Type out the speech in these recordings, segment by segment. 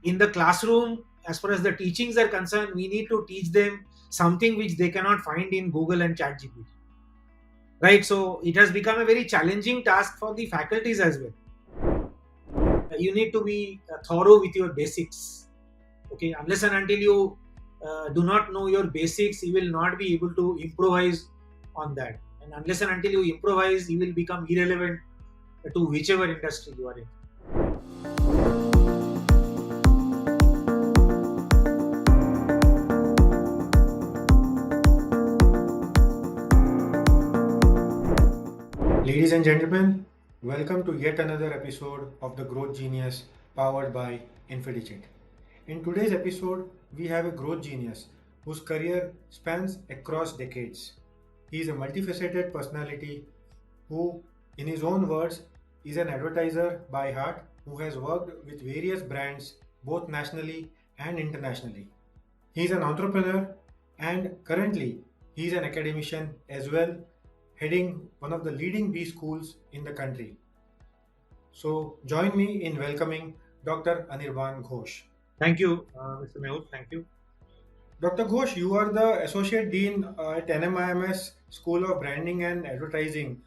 In the classroom, as far as the teachings are concerned, we need to teach them something which they cannot find in Google and ChatGPT, right? So it has become a very challenging task for the faculties as well. You need to be thorough with your basics. Okay, unless and until you do not know your basics, you will not be able to improvise on that. And unless and until you improvise, you will become irrelevant to whichever industry you are in. Ladies and gentlemen, welcome to yet another episode of The Growth Genius powered by Infidigit. In today's episode, we have a growth genius whose career spans across decades. He is a multifaceted personality who, in his own words, is an advertiser by heart who has worked with various brands both nationally and internationally. He is an entrepreneur and currently he is an academician as well, heading one of the leading B schools in the country. So join me in welcoming Dr. Anirban Ghosh. Thank you, Mr. Mehul. Thank you. Dr. Ghosh, you are the Associate Dean at NMIMS School of Branding and Advertising.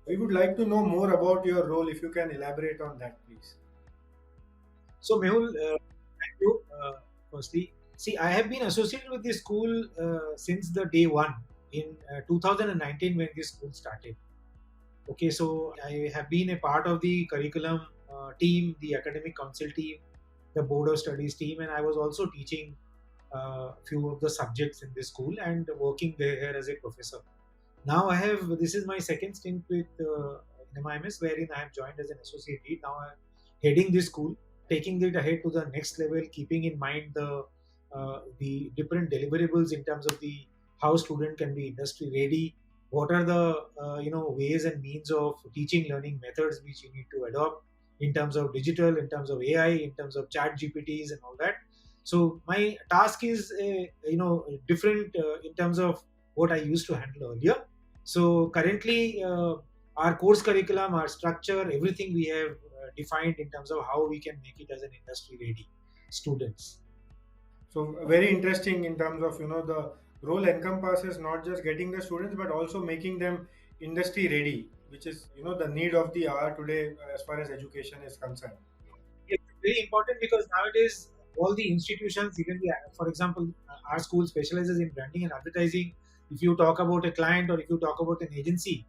We would like to know more about your role if you can elaborate on that, please. So, Mehul, thank you. Firstly, see, I have been associated with this school since the day one in 2019 when this school started. Okay, so I have been a part of the curriculum team, the academic council team, the board of studies team, and I was also teaching a few of the subjects in this school and working there as a professor. Now I have this is my second stint with NMIMS, wherein I have joined as an associate dean. Now I'm heading this school, taking it ahead to the next level, keeping in mind the different deliverables in terms of the how student can be industry ready. What are the ways and means of teaching learning methods which you need to adopt in terms of digital, in terms of AI, in terms of chat GPTs and all that. So my task is different in terms of what I used to handle earlier. So currently, our course curriculum, our structure, everything we have defined in terms of how we can make it as an industry ready students. So very interesting in terms of the role encompasses not just getting the students but also making them industry ready, which is the need of the hour today as far as education is concerned. It's very important because nowadays all the institutions, even for example, our school specializes in branding and advertising. If you talk about a client or if you talk about an agency,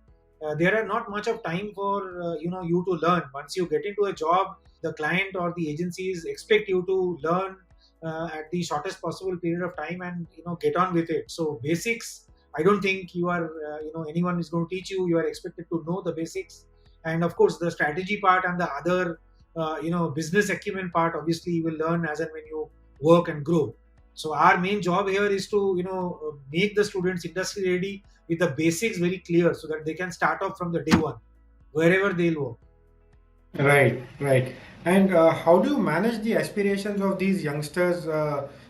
there are not much of time for you to learn. Once you get into a job, the client or the agencies expect you to learn at the shortest possible period of time and get on with it. So basics, I don't think you are anyone is going to teach you. You are expected to know the basics, and of course the strategy part and the other business acumen part, obviously you will learn as and when you work and grow. So our main job here is to make the students industry ready with the basics very clear so that they can start off from the day one wherever they'll work. Right, right. And how do you manage the aspirations of these youngsters,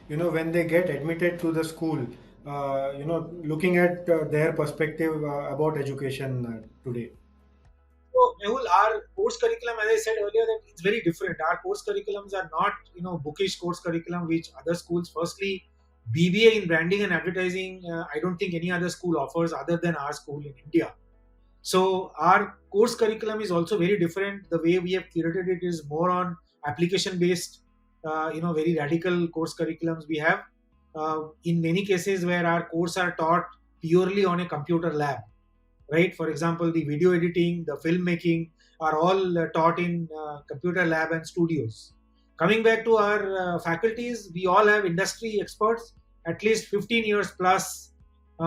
when they get admitted to the school, looking at their perspective about education today? So, Mehul, our course curriculum, as I said earlier, that it's very different. Our course curriculums are not, bookish course curriculum which other schools. Firstly, BBA in branding and advertising, I don't think any other school offers other than our school in India. So our course curriculum is also very different. The way we have curated it is more on application based, very radical course curriculums we have. In many cases where our course are taught purely on a computer lab, right? For example, the video editing, the filmmaking are all taught in computer lab and studios. Coming back to our faculties, we all have industry experts, at least 15 years plus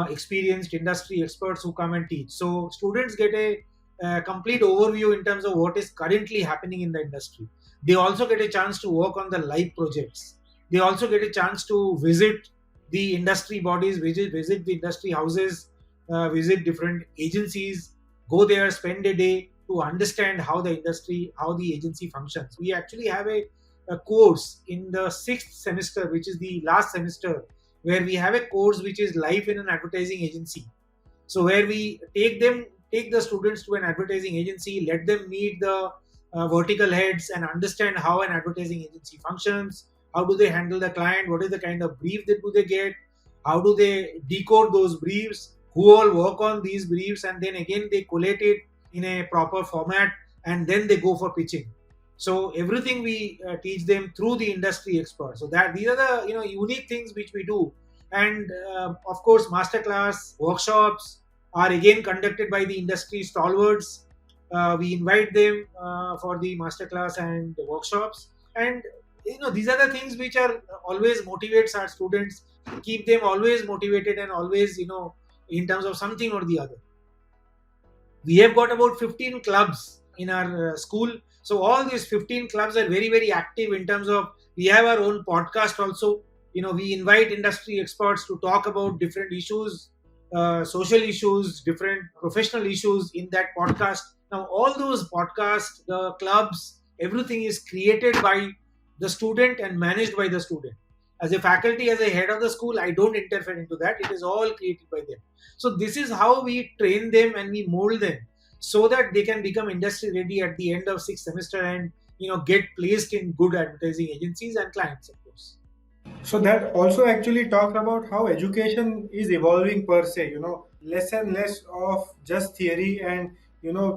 experienced industry experts who come and teach. So students get a complete overview in terms of what is currently happening in the industry. They also get a chance to work on the live projects. They also get a chance to visit the industry bodies, visit the industry houses, visit different agencies, go there, spend a day to understand how the industry, how the agency functions. We actually have a course in the sixth semester, which is the last semester, where we have a course which is live in an advertising agency. So where we take the students to an advertising agency, let them meet the vertical heads and understand how an advertising agency functions. How do they handle the client? What is the kind of brief that do they get? How do they decode those briefs? Who all work on these briefs? And then again they collate it in a proper format, and then they go for pitching. So everything we teach them through the industry experts. So that these are the unique things which we do. And of course masterclass workshops are again conducted by the industry stalwarts. We invite them for the masterclass and the workshops. And these are the things which are always motivates our students, keep them always motivated and always in terms of something or the other. We have got about 15 clubs in our school. So all these 15 clubs are very very active in terms of, we have our own podcast also. We invite industry experts to talk about different issues, social issues, different professional issues in that podcast. Now all those podcasts, the clubs, everything is created by the student and managed by the student. As a faculty, as a head of the school, I don't interfere into that. It is all created by them. So this is how we train them and we mold them so that they can become industry ready at the end of sixth semester and get placed in good advertising agencies and clients, of course. So that also actually talks about how education is evolving per se, less and less of just theory and,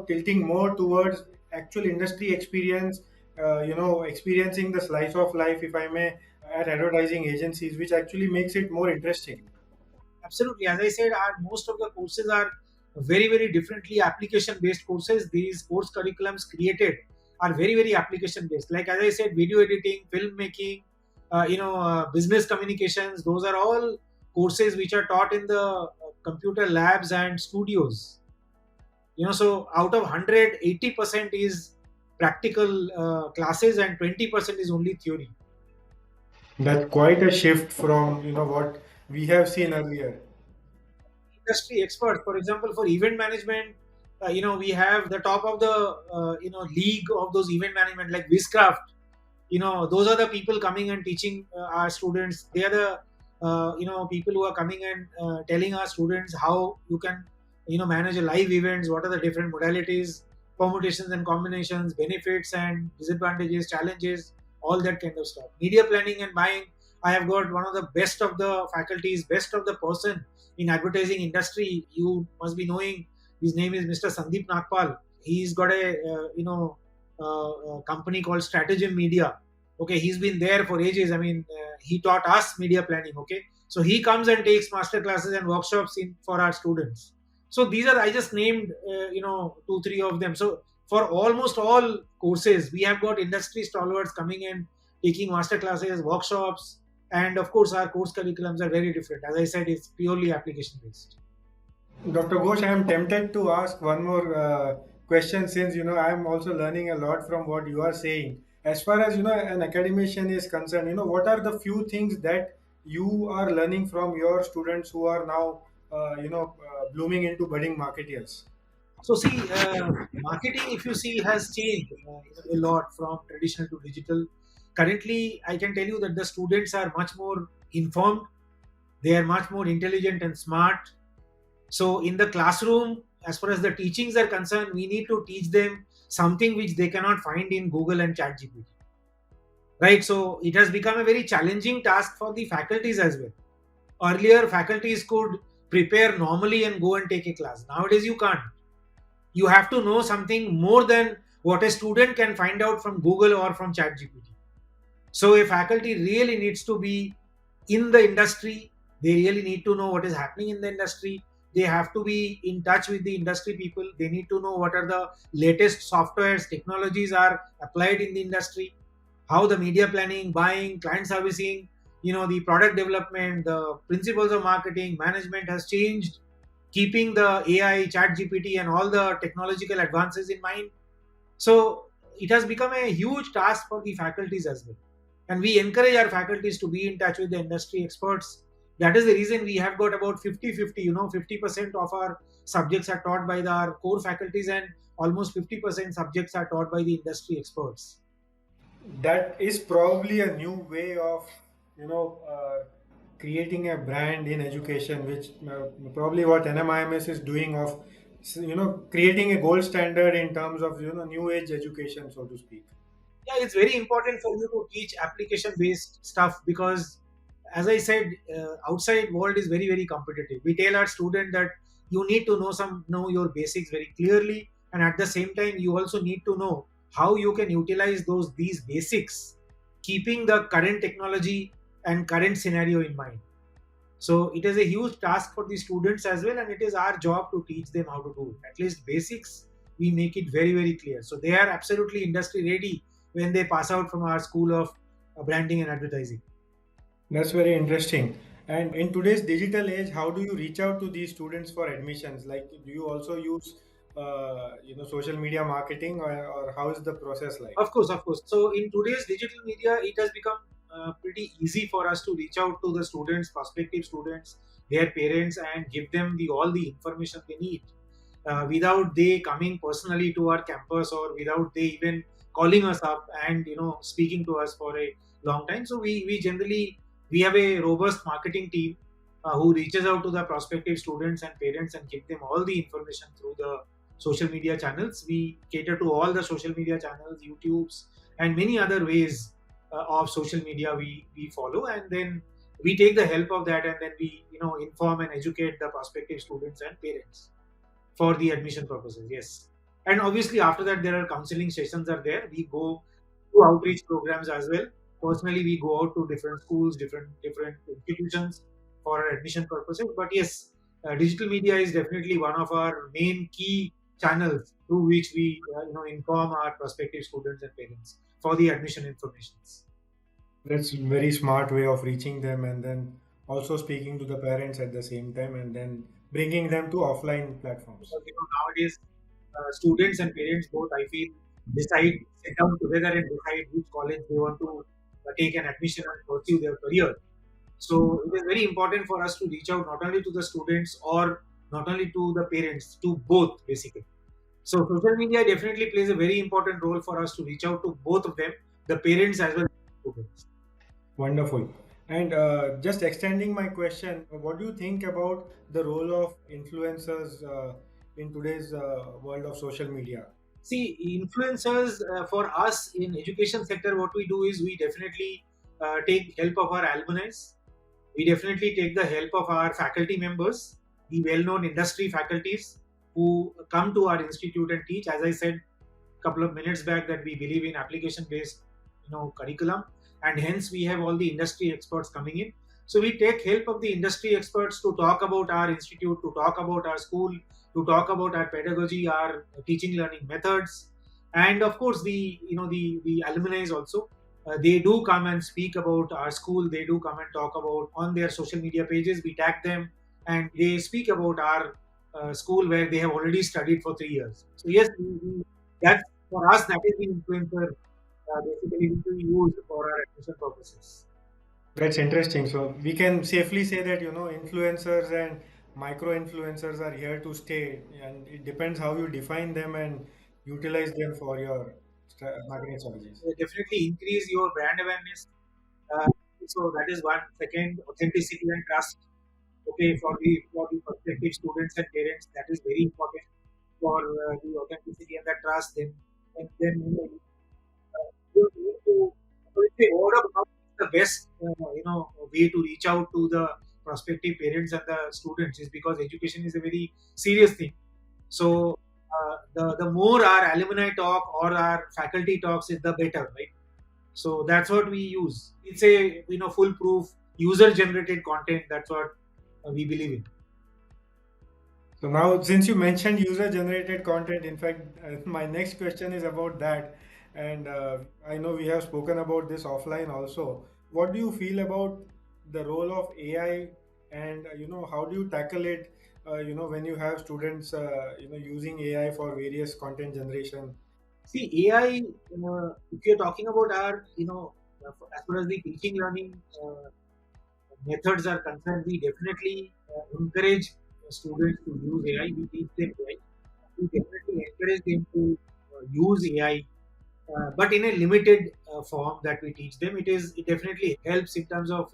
tilting more towards actual industry experience, experiencing the slice of life, if I may, at advertising agencies, which actually makes it more interesting. Absolutely. As I said, our most of the courses are very, very differently application based courses. These course curriculums created are very, very application based. Like as I said, video editing, filmmaking, business communications. Those are all courses which are taught in the computer labs and studios. So out of 100, 80% is practical classes and 20% is only theory. That's quite a shift from, what we have seen earlier. Industry experts. For example, for event management, we have the top of the league of those event management like Bizcraft. Those are the people coming and teaching our students. They are the people who are coming and telling our students how you can manage a live events. What are the different modalities, permutations and combinations, benefits and disadvantages, challenges, all that kind of stuff. Media planning and buying. I have got one of the best of the faculties, best of the person in advertising industry. You must be knowing his name is Mr. Sandeep Nagpal. He's got a company called Stratagem Media. Okay, he's been there for ages. I mean, he taught us media planning. Okay, so he comes and takes master classes and workshops in for our students. So these are, I just named two three of them. So for almost all courses, we have got industry stalwarts coming and taking master classes, workshops, and of course our course curriculums are very different. As I said, it's purely application based. Dr. Ghosh, I am tempted to ask one more question since I am also learning a lot from what you are saying. As far as an academician is concerned, what are the few things that you are learning from your students who are now blooming into budding marketeers? So see, marketing, if you see, has changed a lot from traditional to digital. Currently, I can tell you that the students are much more informed. They are much more intelligent and smart. So in the classroom, as far as the teachings are concerned, we need to teach them something which they cannot find in Google and ChatGPT. Right? So it has become a very challenging task for the faculties as well. Earlier, faculties could prepare normally and go and take a class. Nowadays, you can't. You have to know something more than what a student can find out from Google or from ChatGPT. So a faculty really needs to be in the industry. They really need to know what is happening in the industry. They have to be in touch with the industry people. They need to know what are the latest softwares, technologies are applied in the industry, how the media planning, buying, client servicing, the product development, the principles of marketing, management has changed, keeping the AI, chat GPT and all the technological advances in mind. So it has become a huge task for the faculties as well. And we encourage our faculties to be in touch with the industry experts. That is the reason we have got about 50-50. 50% of our subjects are taught by our core faculties and almost 50% subjects are taught by the industry experts. That is probably a new way of you know uh, creating a brand in education, which probably what NMIMS is doing of creating a gold standard in terms of new age education, so to speak. Yeah, it's very important for you to teach application based stuff because, as I said, outside world is very competitive. We tell our student that you need to know your basics very clearly, and at the same time you also need to know how you can utilize these basics, keeping the current technology and current scenario in mind. So it is a huge task for the students as well, and it is our job to teach them how to do it. At least basics, we make it very clear. So they are absolutely industry ready when they pass out from our school of branding and advertising. That's very interesting. And in today's digital age, how do you reach out to these students for admissions? Like, do you also use, social media marketing, or how is the process like? Of course. So in today's digital media, it has become pretty easy for us to reach out to the students, prospective students, their parents, and give them the all the information they need without they coming personally to our campus or without they even calling us up and speaking to us for a long time. So we generally we have a robust marketing team who reaches out to the prospective students and parents and give them all the information through the social media channels. We cater to all the social media channels, YouTubes, and many other ways of social media we follow, and then we take the help of that, and then we inform and educate the prospective students and parents for the admission purposes. Yes, and obviously after that there are counseling sessions are there. We go to outreach programs as well. Personally, we go out to different schools, different institutions for our admission purposes. But yes, digital media is definitely one of our main key channels through which we inform our prospective students and parents for the admission informations. That's very smart way of reaching them, and then also speaking to the parents at the same time, and then bringing them to offline platforms. Because nowadays students and parents both, I feel, decide sit down together and decide which college they want to take an admission and pursue their career. So it is very important for us to reach out not only to the students or not only to the parents, to both basically. So social media definitely plays a very important role for us to reach out to both of them, the parents as well as the students. Wonderful. And just extending my question, what do you think about the role of influencers in today's world of social media? See, influencers for us in education sector, what we do is we definitely take help of our alumni. We definitely take the help of our faculty members, the well-known industry faculties who come to our institute and teach. As I said a couple of minutes back, that we believe in application-based, curriculum, and hence we have all the industry experts coming in. So we take help of the industry experts to talk about our institute, to talk about our school, to talk about our pedagogy, our teaching learning methods, and of course the alumni also. They do come and speak about our school. They do come and talk about on their social media pages. We tag them and they speak about our school where they have already studied for 3 years. So yes, that's for us. That is the influencer basically which we use for our admission purposes. That's interesting. So we can safely say that influencers and micro influencers are here to stay, and it depends how you define them and utilize them for your marketing strategies. They definitely increase your brand awareness. Uh, so that is one. Second, authenticity and trust. Okay, for the prospective students and parents, that is very important for the authenticity and the trust. Then you need to. So it's a word of mouth is the best way to reach out to the prospective parents and the students is because education is a very serious thing. So the more our alumni talk or our faculty talks is the better, right? So that's what we use. It's a foolproof user generated content. That's what we believe in. So now, since you mentioned user-generated content, in fact, my next question is about that. And I know we have spoken about this offline also. What do you feel about the role of AI, and how do you tackle it? When you have students, using AI for various content generation. See, AI. If you're talking about our as far as the teaching learning methods are concerned, we definitely encourage students to use AI. We teach them AI. We definitely encourage them to use AI, but in a limited form that we teach them. It definitely helps in terms of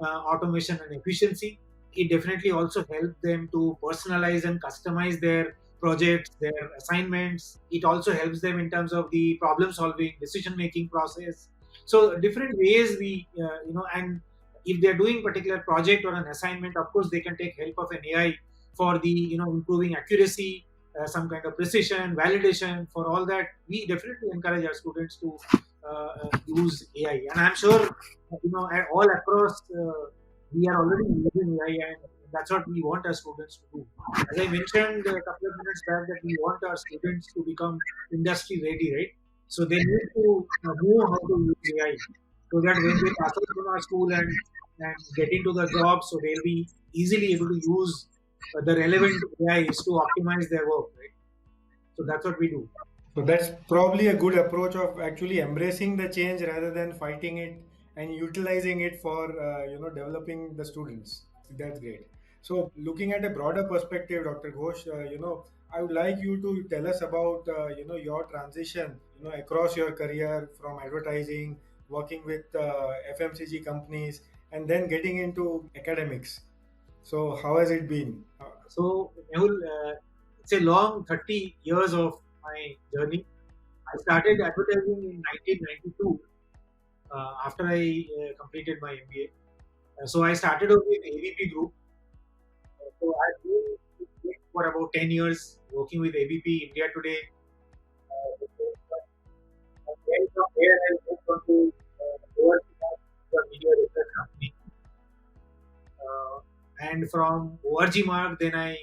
automation and efficiency. it definitely also helped them to personalize and customize their projects, their assignments. It also helps them in terms of the problem solving, decision making process. So different ways we, and if they're doing particular project or an assignment, of course they can take help of an AI for the improving accuracy, some kind of precision, validation. For all that, we definitely encourage our students to use AI, and I'm sure all across. We are already using AI, and that's what we want our students to do. As I mentioned a couple of minutes back, that we want our students to become industry ready, right? So they need to know how to use AI, so that when they pass out from our school and get into the job, so they'll be easily able to use the relevant AIs to optimize their work, right? So that's what we do. So that's probably a good approach of actually embracing the change rather than fighting it and utilizing it for developing the students. That's great. So looking at a broader perspective, Dr. Ghosh, I would like you to tell us about your transition across your career from advertising, working with FMCG companies, and then getting into academics. So how has it been? So, Mehul, it's a long 30 years of my journey. I started advertising in 1992 after I completed my MBA. So I started off with ABP Group. So I've been with it for about 10 years working with ABP India Today. And then from there I moved on to the media research company. And from ORG Mark, then I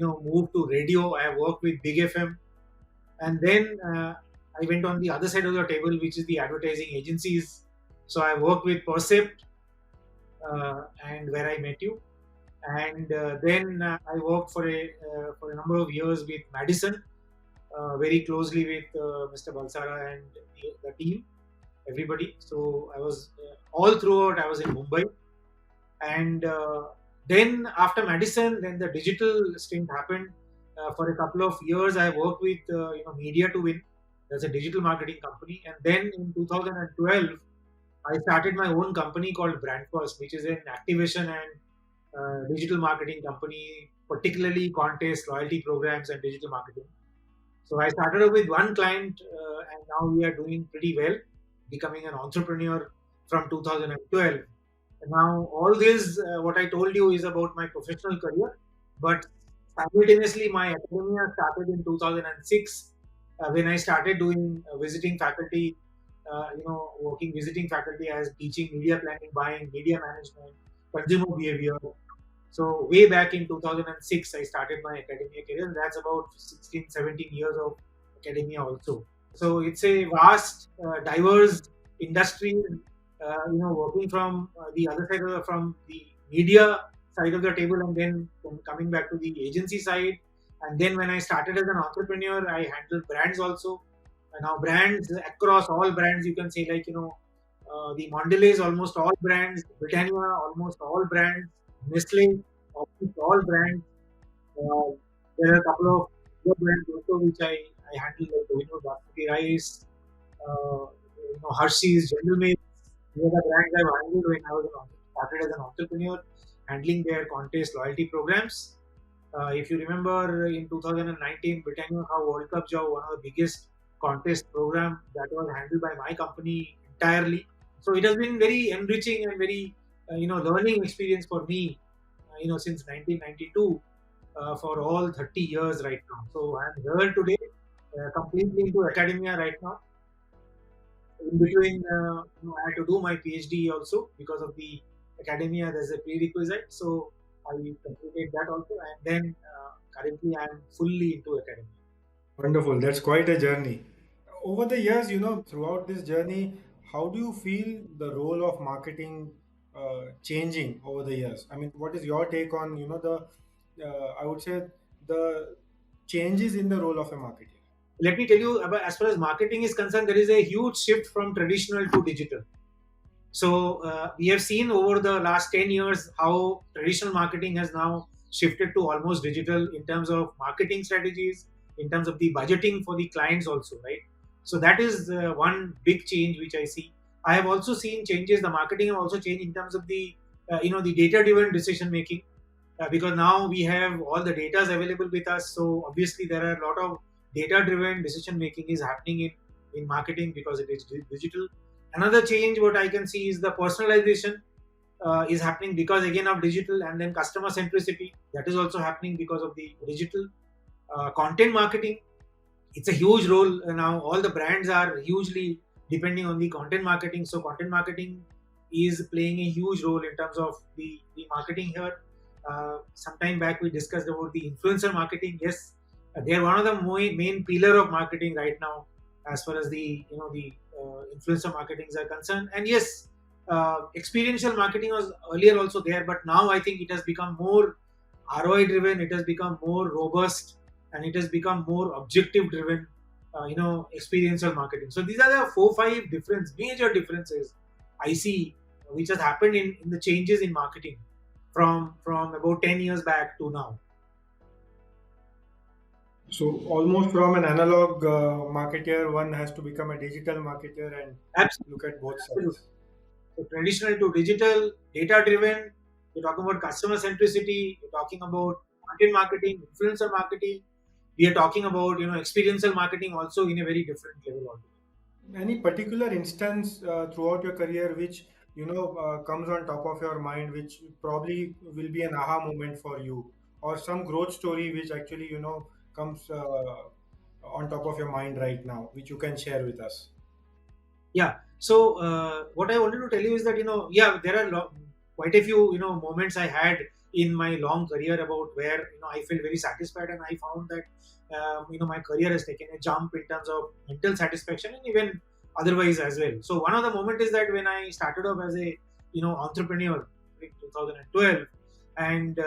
moved to radio. I worked with Big FM, and then I went on the other side of the table, which is the advertising agencies. So I worked with Percept, and where I met you, and then I worked for a number of years with Madison, very closely with Mr. Balsara and the team, everybody. So I was all throughout. I was in Mumbai, and then after Madison, then the digital stint happened. For a couple of years, I worked with Media to Win. That's a digital marketing company, and then in 2012, I started my own company called Brand First, which is an activation and digital marketing company, particularly contest, loyalty programs, and digital marketing. So I started off with one client, and now we are doing pretty well, becoming an entrepreneur from 2012. Now, all this, what I told you, is about my professional career, but simultaneously, my academia started in 2006 when I started doing visiting faculty, working visiting faculty as teaching media planning, buying, media management, consumer behavior. So, way back in 2006, I started my academia career. That's about 16, 17 years of academia also. So, it's a vast, diverse industry, working from the other side of from the media side of the table, and then coming back to the agency side. And then when I started as an entrepreneur, I handled brands also. And now brands across all brands, you can say, like the Mondelez, almost all brands, Britannia, almost all brands, Nestle, almost all brands. Uh, there are a couple of other brands also which I handle, like Basmati rice, Hershey's, General Mills. These are the brands I've handled when I was started as an entrepreneur, handling their contest loyalty programs. If you remember, in 2019, Britannia World Cup job, one of the biggest contest program that was handled by my company entirely. So it has been very enriching and very learning experience for me. Since 1992, for all 30 years right now. So I'm here today, completely into academia right now. In between, I had to do my PhD also because of the academia. There's a prerequisite, so I completed that also, and then currently I'm fully into academia. Wonderful. That's quite a journey. Over the years, throughout this journey, how do you feel the role of marketing changing over the years? I mean, what is your take on, I would say, the changes in the role of a marketer? Let me tell you about, as far as marketing is concerned, there is a huge shift from traditional to digital. So we have seen over the last 10 years how traditional marketing has now shifted to almost digital in terms of marketing strategies, in terms of the budgeting for the clients also, right? So that is one big change which I see. I have also seen changes. The marketing have also changed in terms of the the data-driven decision making, because now we have all the data available with us. So obviously there are a lot of data-driven decision making is happening in marketing because it is digital. Another change what I can see is the personalization is happening because again of digital, and then customer centricity that is also happening because of the digital. Content marketing, it's a huge role now. All the brands are hugely depending on the content marketing, so content marketing is playing a huge role in terms of the marketing here. Some time back we discussed about the influencer marketing. Yes, they are one of the main pillar of marketing right now as far as the influencer marketings are concerned. And yes, experiential marketing was earlier also there, but now I think it has become more ROI driven, it has become more robust, and it has become more objective driven, experiential marketing. So these are the 4 5 major differences I see which has happened in the changes in marketing from about 10 years back to now. So almost from an analog marketer, one has to become a digital marketer and Absolutely. look at both Absolutely. sides. So traditional to digital, data driven, you're talking about customer centricity, you're talking about content marketing, influencer marketing, we are talking about experiential marketing also in a very different level altogether. Any particular instance throughout your career which comes on top of your mind, which probably will be an aha moment for you, or some growth story which actually comes on top of your mind right now, which you can share with us? Yeah. So what I wanted to tell you is that yeah, there are quite a few moments I had in my long career about where I feel very satisfied, and I found that my career has taken a jump in terms of mental satisfaction and even otherwise as well. So one of the moment is that when I started off as a entrepreneur in 2012, and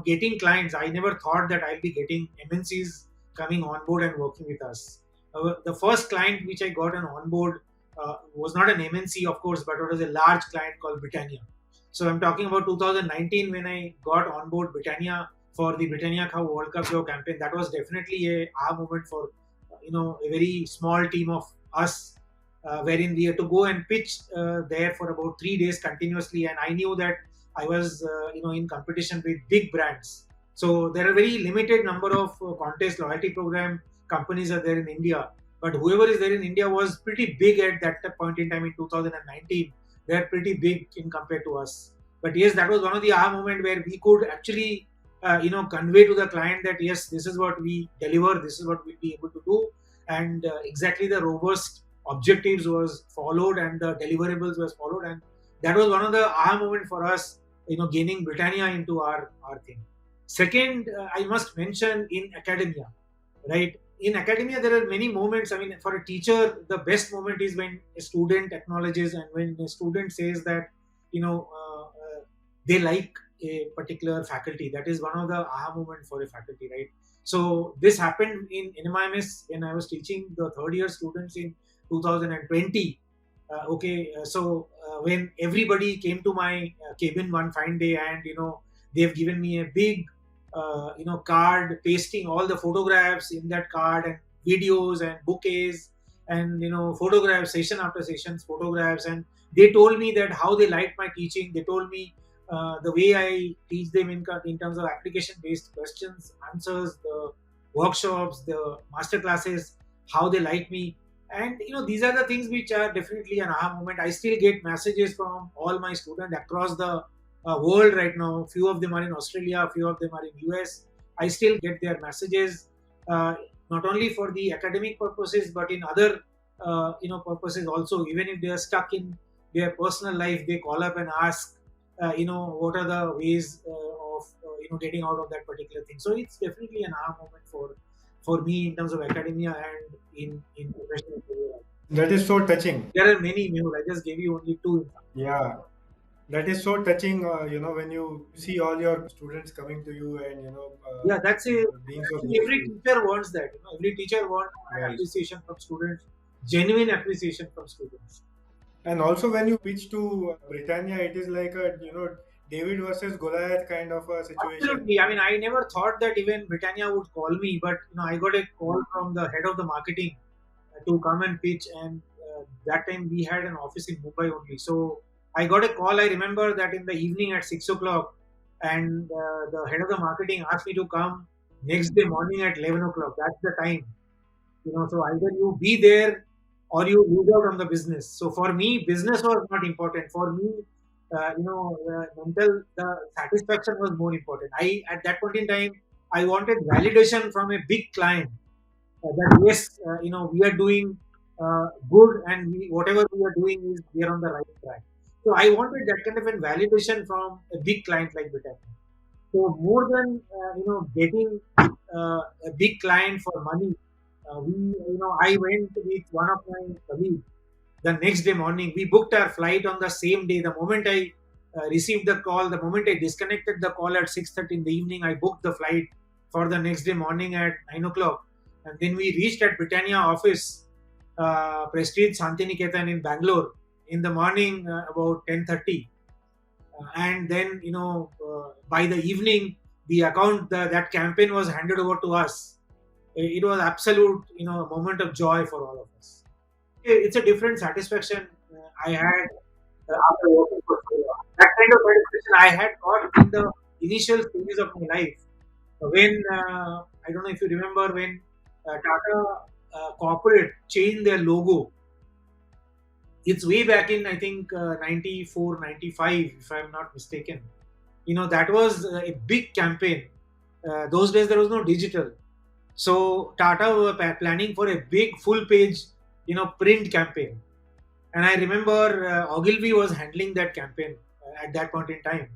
getting clients, I never thought that I'll be getting MNCs coming on board and working with us. The first client which I got on board was not an MNC, of course, but it was a large client called Britannia. So I'm talking about 2019 when I got on board Britannia for the Britannia World Cup campaign. That was definitely a aha moment for a very small team of us, wherein we had to go and pitch there for about 3 days continuously, and I knew that I was in competition with big brands. So there are very limited number of contest loyalty program companies are there in India, but whoever is there in India was pretty big at that point in time in 2019. They're pretty big in compared to us. But yes, that was one of the aha moment where we could actually, convey to the client that yes, this is what we deliver, this is what we'll be able to do, and exactly the robust objectives was followed and the deliverables was followed, and that was one of the aha moment for us, gaining Britannia into our thing. Second, I must mention in academia, right? In academia there are many moments. I mean, for a teacher the best moment is when a student acknowledges and when a student says that they like a particular faculty. That is one of the aha moment for a faculty, right? So this happened in NMIMS when I was teaching the third year students in 2020. When everybody came to my cabin one fine day, and they've given me a big card, pasting all the photographs in that card and videos and bouquets and photographs, session after sessions photographs, and they told me that how they liked my teaching. They told me the way I teach them in terms of application based questions, answers, the workshops, the master classes, how they like me. And these are the things which are definitely an aha moment. I still get messages from all my students across the world right now. Few of them are in Australia, few of them are in US. I still get their messages, uh, not only for the academic purposes but in other purposes also. Even if they are stuck in their personal life, they call up and ask what are the ways of getting out of that particular thing. So it's definitely an aha moment for me in terms of academia and in professional career. That is so touching. There are many, Mehul. I just gave you only two. Yeah, that is so touching. When you see all your students coming to you and Yeah, being so actually every grateful. teacher wants that. Every teacher wants an Right. appreciation from students, genuine appreciation from students. And also when you pitch to Britannia, it is like a David versus Goliath kind of a situation. Absolutely. I mean, I never thought that even Britannia would call me, but I got a call from the head of the marketing to come and pitch, and that time we had an office in Mumbai only. So I got a call. I remember that in the evening at 6 o'clock, and the head of the marketing asked me to come next day morning at 11 o'clock. That's the time. So either you be there or you lose out on the business. So for me, business was not important. For me, mental the satisfaction was more important. I At that point in time, I wanted validation from a big client that yes, we are doing good, and whatever we are doing is we are on the right track. So I wanted that kind of a validation from a big client like Britannia. So more than getting a big client for money, I went with one of my colleagues the next day morning. We booked our flight on the same day. The moment I received the call, the moment I disconnected the call at 6:30 in the evening, I booked the flight for the next day morning at 9 o'clock, and then we reached at Britannia office, Prestige Santiniketan in Bangalore in the morning about 10:30, and then by the evening that campaign was handed over to us. It was absolute moment of joy for all of us. It's a different satisfaction I had after working for so long. That kind of satisfaction I had got in the initial stages of my life when I don't know if you remember when Tata corporate changed their logo. It's way back in, I think, 94, 95, if I'm not mistaken. That was a big campaign. Those days there was no digital. So Tata were planning for a big full page, print campaign. And I remember Ogilvy was handling that campaign at that point in time.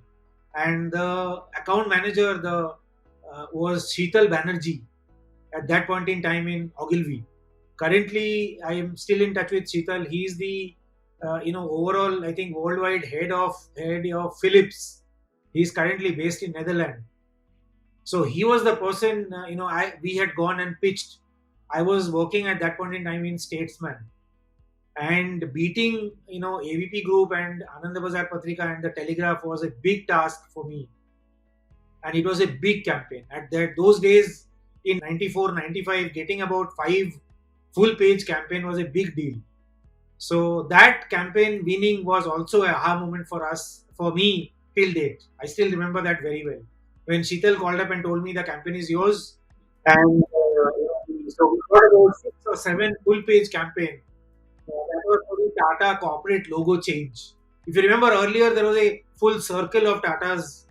And the account manager was Sheetal Banerjee at that point in time in Ogilvy. Currently, I am still in touch with Sheetal. He's the overall, I think, worldwide head of Philips. He's currently based in Netherlands. So he was the person. We had gone and pitched. I was working at that point in time in Statesman, and beating AVP Group and Anand Bazar Patrika and the Telegraph was a big task for me, and it was a big campaign. At those days in 94, 95, getting about 5 full page campaign was a big deal. So that campaign winning was also a aha moment for us, for me, till date. I still remember that very well. When Sheetal called up and told me the campaign is yours, and so we got about 6 or 7 full page campaign. That was for the Tata corporate logo change. If you remember earlier, there was a full circle of Tata's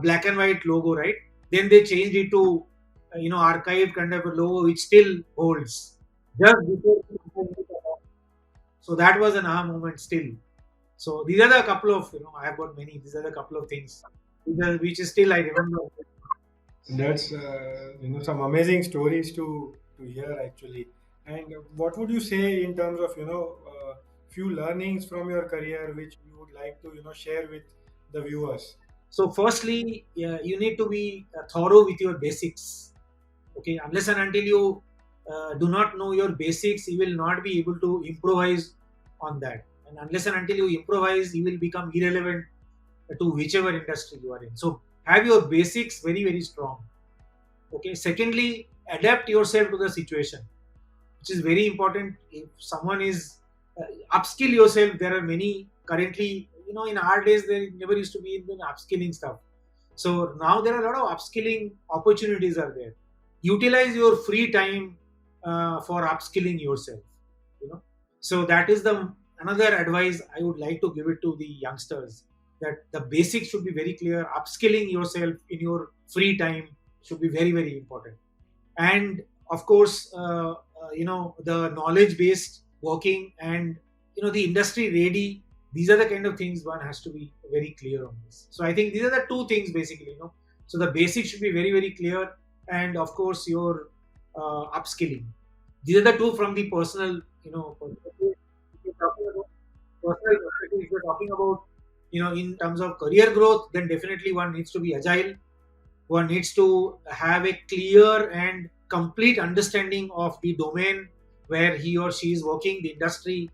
black and white logo, right? Then they changed it to archived kind of a logo, which still holds. Just before, so that was an aha moment still. So these are the couple of I have got many. These are the couple of things which is still I remember. That's some amazing stories to hear actually. And what would you say in terms of few learnings from your career which you would like to share with the viewers? So firstly, you need to be thorough with your basics. Okay, unless and until you do not know your basics, you will not be able to improvise on that. And unless and until you improvise, you will become irrelevant to whichever industry you are in. So have your basics very, very strong. Okay. Secondly, adapt yourself to the situation, which is very important. If someone is upskill yourself, there are many currently. In our days, there never used to be in upskilling stuff. So now there are a lot of upskilling opportunities are there. Utilize your free time for upskilling yourself. So that is the another advice I would like to give it to the youngsters, that the basics should be very clear. Upskilling yourself in your free time should be very, very important. And of course, the knowledge based working and the industry ready. These are the kind of things one has to be very clear on this. So I think these are the two things basically. So the basics should be very, very clear, and of course your upskilling. These are the two from the personal, perspective. If you're talking about personal perspective, if you're talking about, in terms of career growth, then definitely one needs to be agile. One needs to have a clear and complete understanding of the domain where he or she is working, the industry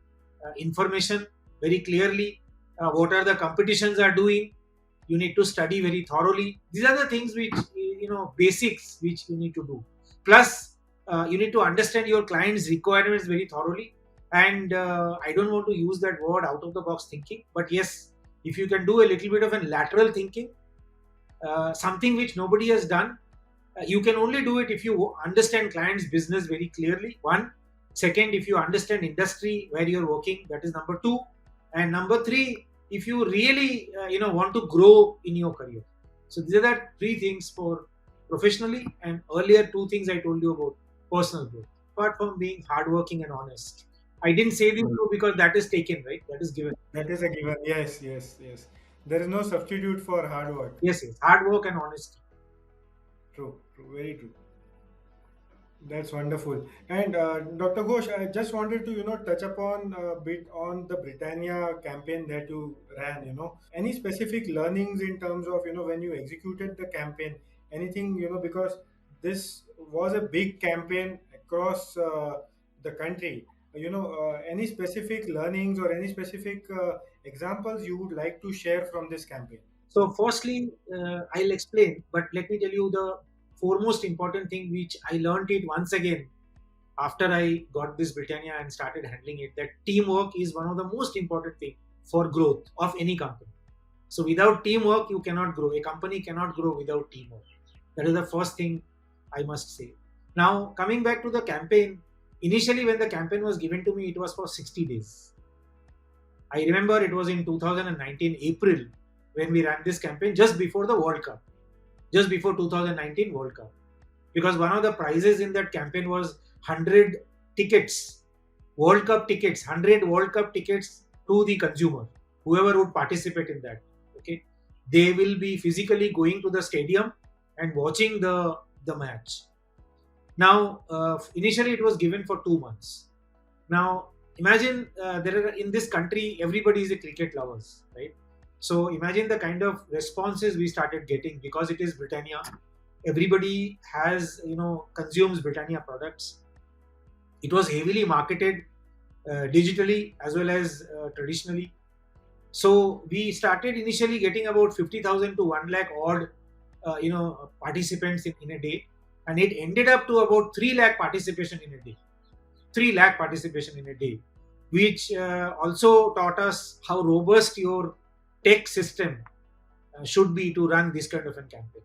information very clearly. What are the competitions are doing? You need to study very thoroughly. These are the things which, basics which you need to do. Plus, you need to understand your client's requirements very thoroughly. And I don't want to use that word out of the box thinking, but yes, if you can do a little bit of a lateral thinking, something which nobody has done, you can only do it if you understand client's business very clearly. One, second, if you understand industry where you're working, that is number two, and number three, if you really want to grow in your career. So these are the three things for professionally, and earlier two things I told you about personal growth. Apart from being hardworking and honest, I didn't say this Right. because that is taken, right? That is given. That is a given. Yes, yes, yes. There is no substitute for hard work. Yes, yes, hard work and honesty. True, true, very true. That's wonderful. And Dr. Ghosh, I just wanted to, touch upon a bit on the Britannia campaign that you ran, any specific learnings in terms of, when you executed the campaign, anything, because this was a big campaign across the country. Any specific learnings or any specific examples you would like to share from this campaign? So, firstly, I'll explain, but let me tell you the foremost important thing which I learned it once again after I got this Britannia and started handling it, that teamwork is one of the most important thing for growth of any company. So, without teamwork, you cannot grow. A company cannot grow without teamwork. That is the first thing I must say. Now, coming back to the campaign, initially when the campaign was given to me, it was for 60 days. I remember it was in 2019 April when we ran this campaign just before the World Cup, just before 2019 World Cup. Because one of the prizes in that campaign was 100 tickets, World Cup tickets, 100 World Cup tickets to the consumer, whoever would participate in that. Okay, they will be physically going to the stadium and watching the match. Now, initially it was given for 2 months. Now, imagine there are in this country everybody is a cricket lovers, right? So imagine the kind of responses we started getting because it is Britannia. Everybody has consumes Britannia products. It was heavily marketed digitally as well as traditionally. So we started initially getting about 50,000 to 1 lakh odd participants in a day, and it ended up to about 3 lakh participation in a day. 3 lakh participation in a day, which also taught us how robust your tech system should be to run this kind of a campaign.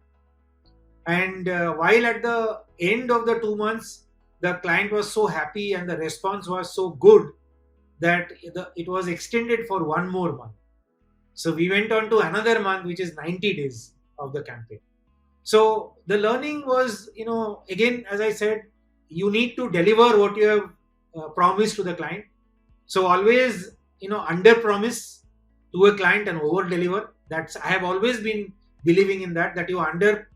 And while at the end of the 2 months, the client was so happy and the response was so good that it was extended for one more month. So we went on to another month, which is 90 days of the campaign. So the learning was, again, as I said, you need to deliver what you have promised to the client. So always, under promise to a client and over deliver. That's I have always been believing in that you under,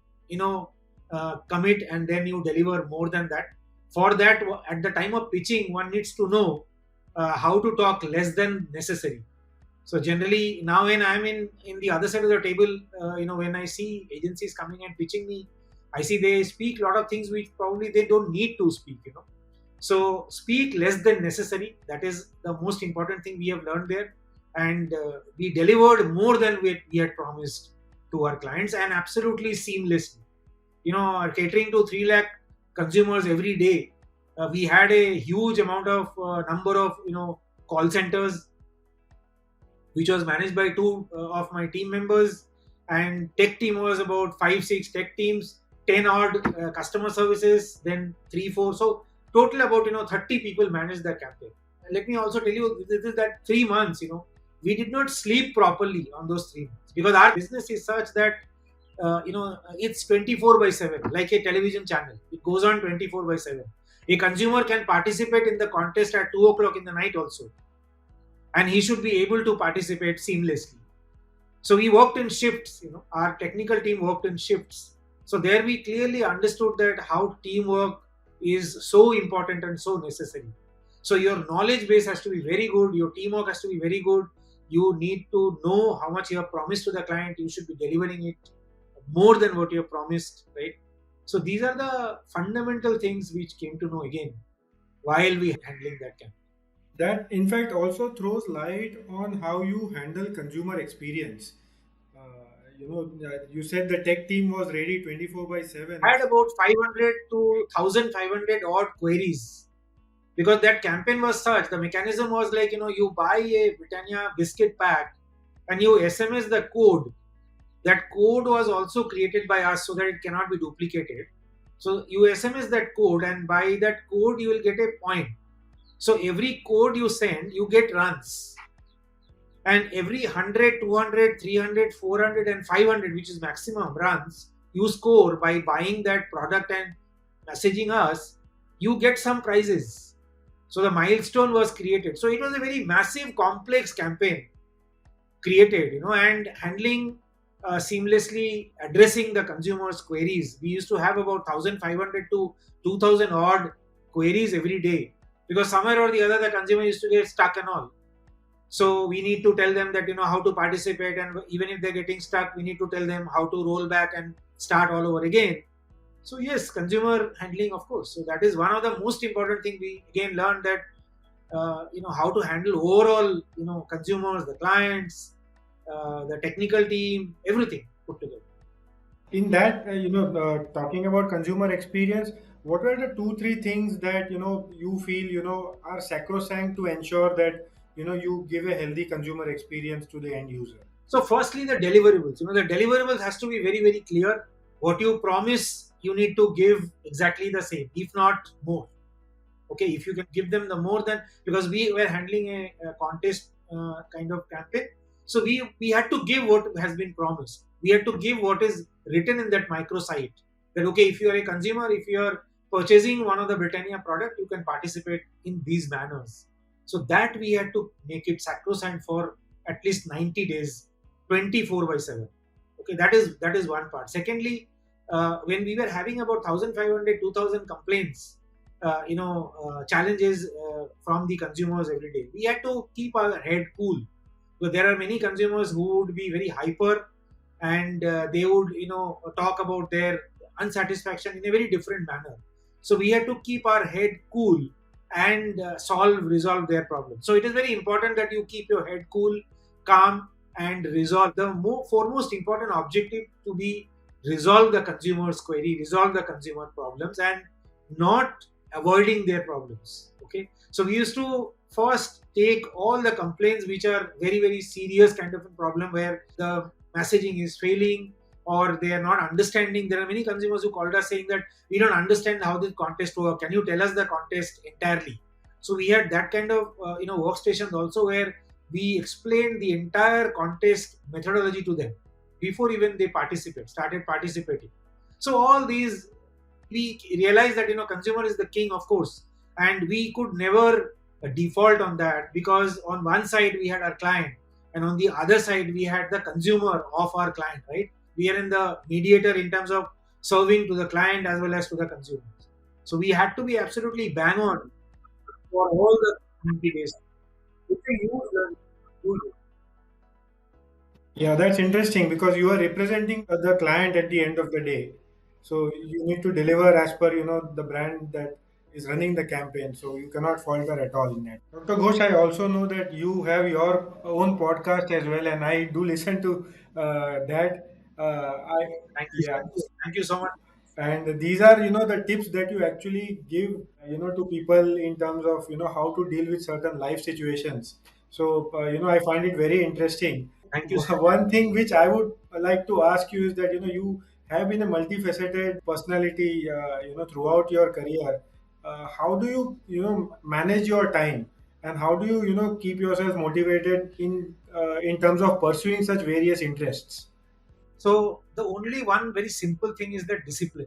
commit and then you deliver more than that. For that, at the time of pitching, one needs to know how to talk less than necessary. So generally, now when I'm in the other side of the table, when I see agencies coming and pitching me, I see they speak a lot of things which probably they don't need to speak. So speak less than necessary. That is the most important thing we have learned there, and we delivered more than we had promised to our clients, and absolutely seamlessly. Catering to 3 lakh consumers every day. We had a huge amount of number of call centers which was managed by two of my team members, and tech team was about 5 6 tech teams, 10 odd customer services, then 3 4. So total about 30 people managed the campaign. And let me also tell you, this is that 3 months, we did not sleep properly on those 3 months because our business is such that it's 24 by 7, like a television channel. It goes on 24 by 7. A consumer can participate in the contest at 2 o'clock in the night also, and he should be able to participate seamlessly. So we worked in shifts, our technical team worked in shifts. So there we clearly understood that how teamwork is so important and so necessary. So your knowledge base has to be very good, your teamwork has to be very good. You need to know how much you have promised to the client, you should be delivering it more than what you have promised, right? So these are the fundamental things which came to know again while we handling that campaign. That, in fact, also throws light on how you handle consumer experience. You said the tech team was ready 24 by 7. I had about 500 to 1500 odd queries because that campaign was such. The mechanism was like, you buy a Britannia biscuit pack and you SMS the code. That code was also created by us so that it cannot be duplicated. So you SMS that code, and by that code you will get a point. So every code you send, you get runs, and every 100, 200, 300, 400, and 500, which is maximum runs, you score by buying that product and messaging us, you get some prizes. So the milestone was created. So it was a very massive, complex campaign created, and handling seamlessly, addressing the consumers' queries. We used to have about 1,500 to 2,000 odd queries every day, because somewhere or the other the consumer used to get stuck and all. So we need to tell them that how to participate, and even if they're getting stuck, we need to tell them how to roll back and start all over again. So yes, consumer handling, of course. So that is one of the most important thing we again learned, that how to handle overall, consumers, the clients, the technical team, everything put together. In that, talking about consumer experience, what are the two, three things that you feel are sacrosanct to ensure that you give a healthy consumer experience to the end user? So firstly, the deliverables. The deliverables has to be very, very clear. What you promise, you need to give exactly the same, if not more. Okay, if you can give them the more than, because we were handling a contest kind of campaign, so we had to give what has been promised. We had to give what is written in that microsite, that okay, if you are a consumer, if you are purchasing one of the Britannia product, you can participate in these manners. So that we had to make it sacrosanct for at least 90 days, 24 by 7. Okay, that is one part. Secondly, when we were having about 1,500 2,000 complaints, challenges from the consumers every day, we had to keep our head cool. So there are many consumers who would be very hyper, and they would talk about their unsatisfaction in a very different manner. So we had to keep our head cool and resolve their problem. So it is very important that you keep your head cool, calm, and resolve. The foremost important objective to be resolve the consumer's query, resolve the consumer problems, and not avoiding their problems. Okay, so we used to first take all the complaints which are very, very serious kind of a problem, where the messaging is failing or they are not understanding. There are many consumers who called us saying that we don't understand how this contest works, can you tell us the contest entirely? So we had that kind of workstations also, where we explained the entire contest methodology to them before even they started participating. So all these, we realized that consumer is the king, of course, and we could never default on that, because on one side we had our client, and on the other side we had the consumer of our client, right? We are in the mediator in terms of serving to the client as well as to the consumers. So we had to be absolutely bang on for all the 90 days. It's a huge. Yeah, that's interesting because you are representing the client at the end of the day. So you need to deliver as per the brand that is running the campaign. So you cannot falter at all in that. Dr. Ghosh, I also know that you have your own podcast as well, and I do listen to that. I Thank you, Yeah, thank you, thank you so much. and these are the tips that you actually give to people in terms of how to deal with certain life situations. So I find it very interesting. Thank you so much. One thing which I would like to ask you is that you have been a multifaceted personality throughout your career. How do you manage your time, and how do you keep yourself motivated in terms of pursuing such various interests? So the only one very simple thing is that discipline.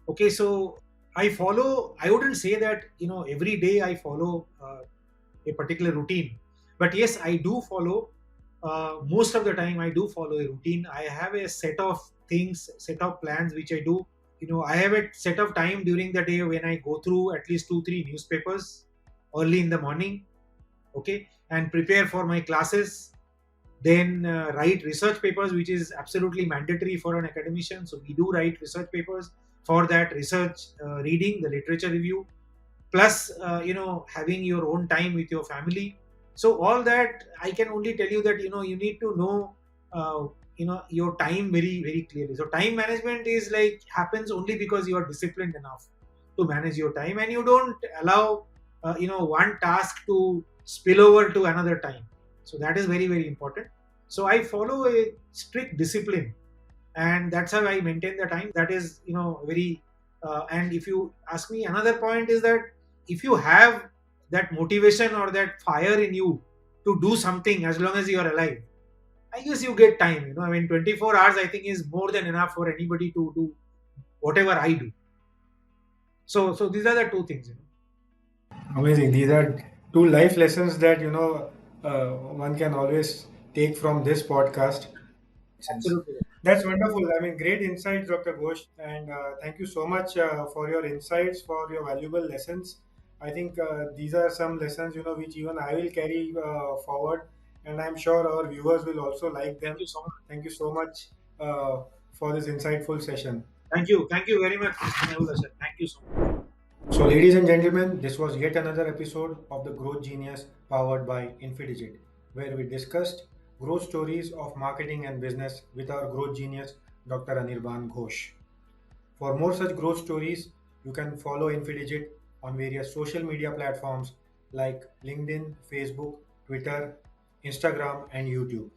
Okay, so I wouldn't say that every day I follow a particular routine, but yes, I do follow. Most of the time I do follow a routine. I have a set of things, set of plans which I do. I have a set of time during the day when I go through at least 2 3 newspapers early in the morning. Okay, and prepare for my classes, then write research papers, which is absolutely mandatory for an academician. So we do write research papers. For that research, reading the literature review, plus having your own time with your family. So all that, I can only tell you that you need to know your time very, very clearly. So time management is like happens only because you are disciplined enough. to manage your time, and you don't allow one task to spill over to another time. So that is very, very important. So I follow a strict discipline, and that's how I maintain the time. That is, very. And if you ask me, another point is that if you have that motivation or that fire in you to do something, as long as you are alive, I guess you get time. 24 hours I think is more than enough for anybody to do whatever I do. So these are the two things. Amazing. These are two life lessons that one can always take from this podcast. Sense. Absolutely. That's wonderful. I mean, great insights, Dr. Ghosh, and thank you so much for your insights, for your valuable lessons. I think these are some lessons which even I will carry forward, and I'm sure our viewers will also like Thank them. you so much. Thank you so much for this insightful session. Thank you very much, Mr. Mehul Ashar. Thank you so much. So, ladies and gentlemen, this was yet another episode of the Growth Genius powered by Infidigit, where we discussed growth stories of marketing and business with our growth genius, Dr. Anirban Ghosh. For more such growth stories, you can follow Infidigit on various social media platforms like LinkedIn, Facebook, Twitter, Instagram, and YouTube.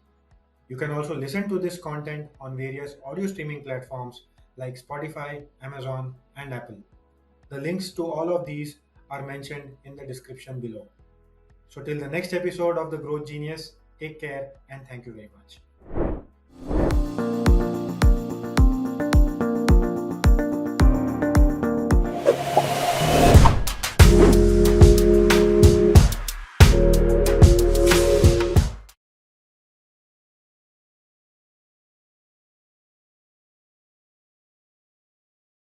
You can also listen to this content on various audio streaming platforms like Spotify, Amazon, and Apple. The links to all of these are mentioned in the description below. So, till the next episode of The Growth Genius, take care and thank you very much.